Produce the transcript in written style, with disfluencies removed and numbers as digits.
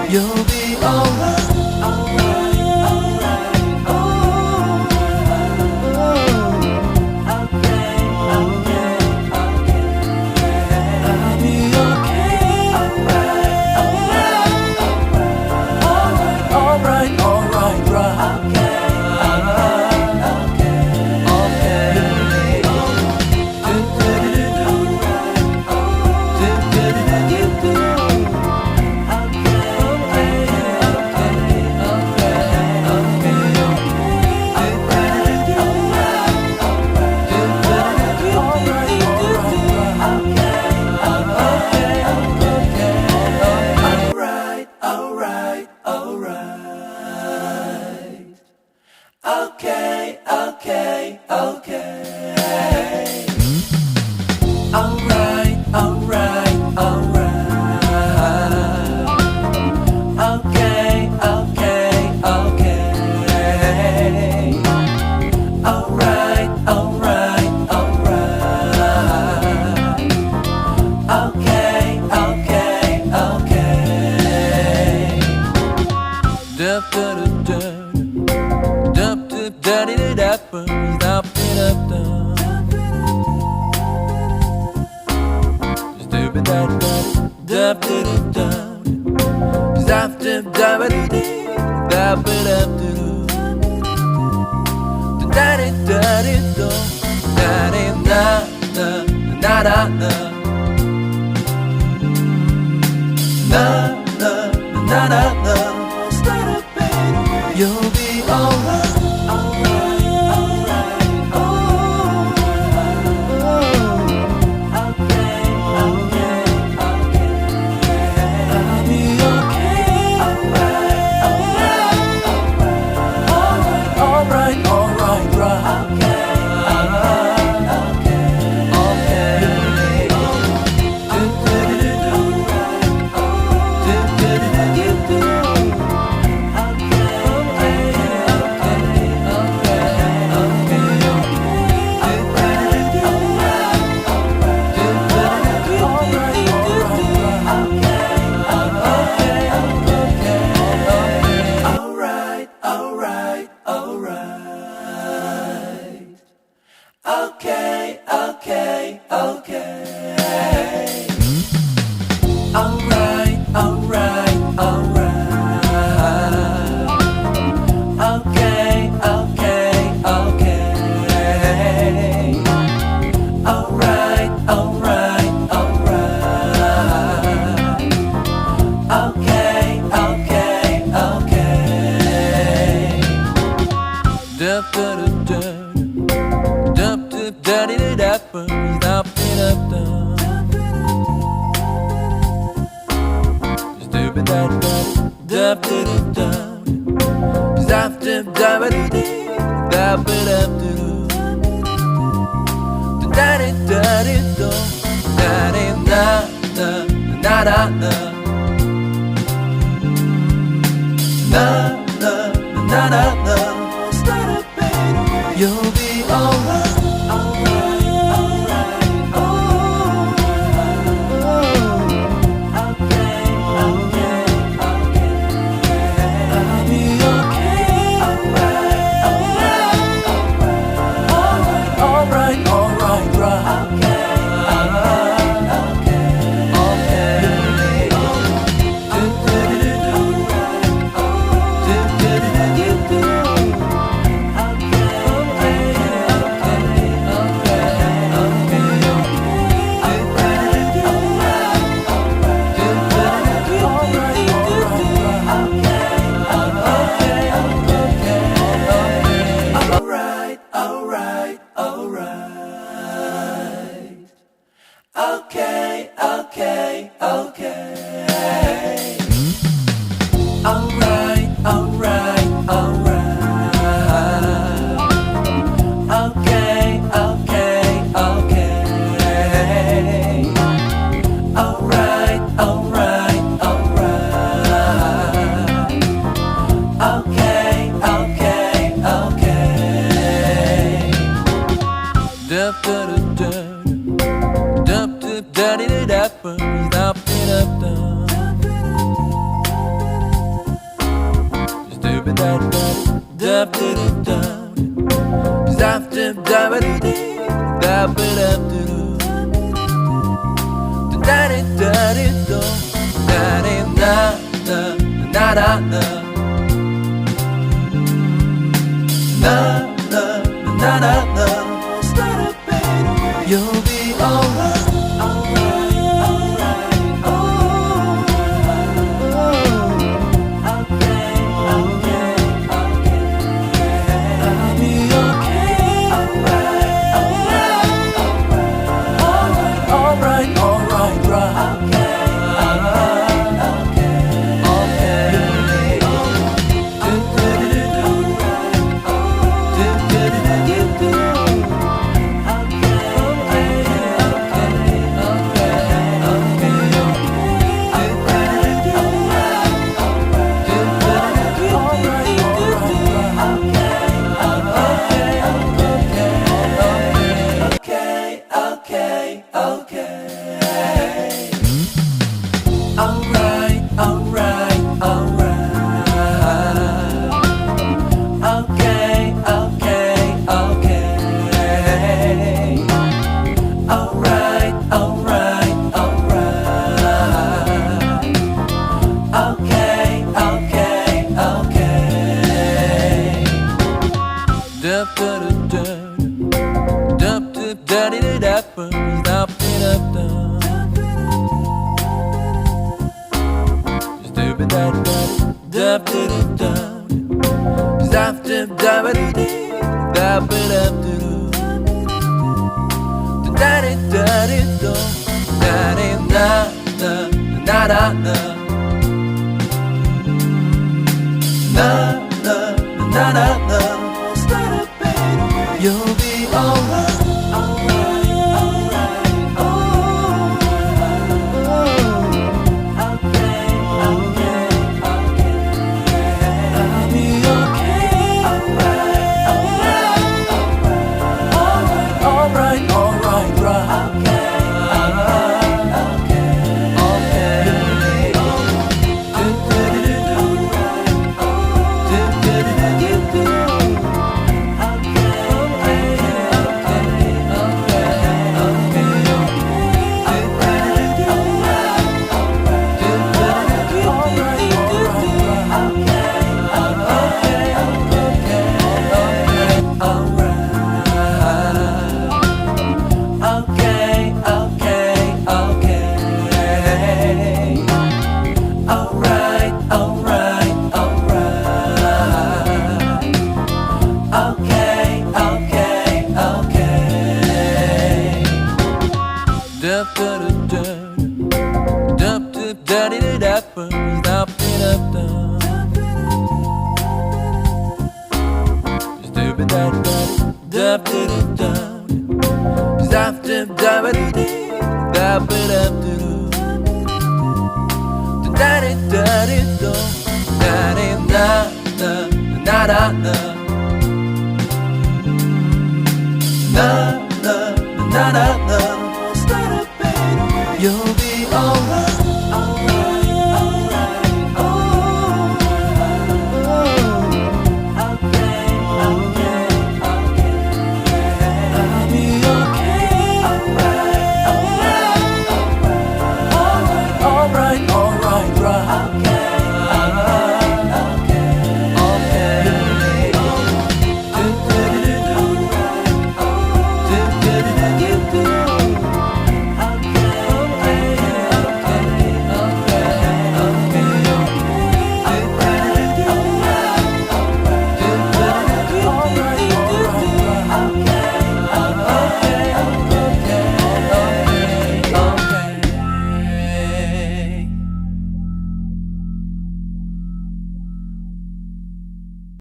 You'll be alright, alright, alright, oh, okay, okay, okay. I'll be okay, alright, alright, alright, alright, alright, right. Okay, alright, okay, okay. Okay, okay, okay. Alright, alright, alright. Okay, okay, okay. Alright, alright, alright. Okay, okay, okay. Dup, dup, dup, dup, dup, dup, dup, dup, dup, You'll be alright, alright, alright, oh, okay, okay, okay. I'll be okay, alright, alright, alright, alright, alright, right. Okay, alright, okay, okay. Alright, alright, alright. Okay, okay, okay. Alright, alright, alright. Okay, okay, okay. Alright, alright, alright. Okay, okay, okay. Dup, dup, dup, dup, dup, dup, dup, dup, dup, You'll be alright, alright, alright, oh, okay, okay, okay. I'll be okay, alright, alright, alright, alright, alright, right. Okay, alright, okay, okay. You'll be alright, alright, alright, oh, okay, okay, okay. I'll be okay, alright, alright, alright, alright, alright, right. Okay, okay, alright, alright, alright. Okay, okay, okay. Alright, alright, alright. Okay, okay, okay. Dup dup dup dup dup dup dup dup dup dup. You'll be alright, alright, alright, oh, okay, okay, okay. I'll be okay, alright, alright, alright, alright, alright, right. Okay, na